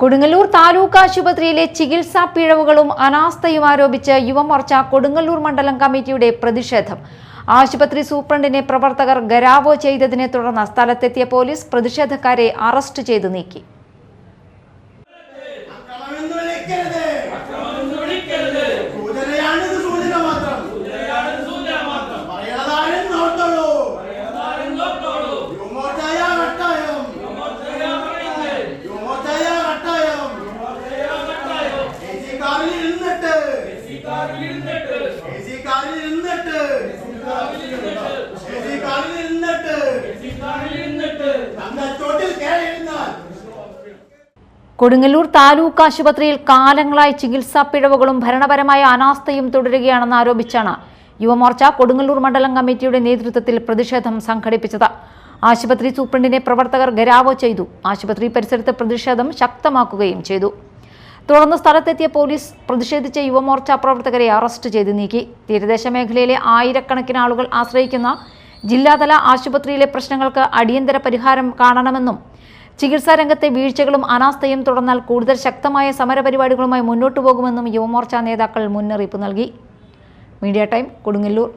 കൊടുങ്ങല്ലൂർ താലൂക്ക് ആശുപത്രിയിലെ ചികിത്സാ പിഴവുകളും അനാസ്ഥയും ആരോപിച്ച് യുവമോർച്ച കൊടുങ്ങല്ലൂർ മണ്ഡലം കമ്മിറ്റിയുടെ പ്രതിഷേധം. ആശുപത്രി സൂപ്രണ്ടിനെ പ്രവർത്തകർ ഗരാവോ ചെയ്തതിനെ തുടർന്ന് സ്ഥലത്തെത്തിയ പോലീസ് പ്രതിഷേധക്കാരെ അറസ്റ്റ് ചെയ്ത് നീക്കി. കൊടുങ്ങല്ലൂർ താലൂക്ക് ആശുപത്രിയിൽ കാലങ്ങളായി ചികിത്സാ പിഴവുകളും ഭരണപരമായ അനാസ്ഥയും തുടരുകയാണെന്ന് ആരോപിച്ചാണ് യുവമോർച്ച കൊടുങ്ങല്ലൂർ മണ്ഡലം കമ്മിറ്റിയുടെ നേതൃത്വത്തിൽ പ്രതിഷേധം സംഘടിപ്പിച്ചത്. ആശുപത്രി സൂപ്രണ്ടിനെ പ്രവർത്തകർ ഗരാവോ ചെയ്തു. ആശുപത്രി പരിസരത്ത് പ്രതിഷേധം ശക്തമാക്കുകയും ചെയ്തു. തുടർന്ന് സ്ഥലത്തെത്തിയ പോലീസ് പ്രതിഷേധിച്ച യുവമോർച്ച പ്രവർത്തകരെ അറസ്റ്റ് ചെയ്ത് നീക്കി. തീരദേശ മേഖലയിലെ ആയിരക്കണക്കിന് ആളുകൾ ആശ്രയിക്കുന്ന ജില്ലാതല ആശുപത്രിയിലെ പ്രശ്നങ്ങൾക്ക് അടിയന്തര പരിഹാരം കാണണമെന്നും ചികിത്സാ രംഗത്തെ വീഴ്ചകളും അനാസ്ഥയും തുടർന്നാൽ കൂടുതൽ ശക്തമായ സമരപരിപാടികളുമായി മുന്നോട്ടു പോകുമെന്നും യുവമോർച്ച നേതാക്കൾ മുന്നറിയിപ്പ് നൽകി. Media time Kodungallur.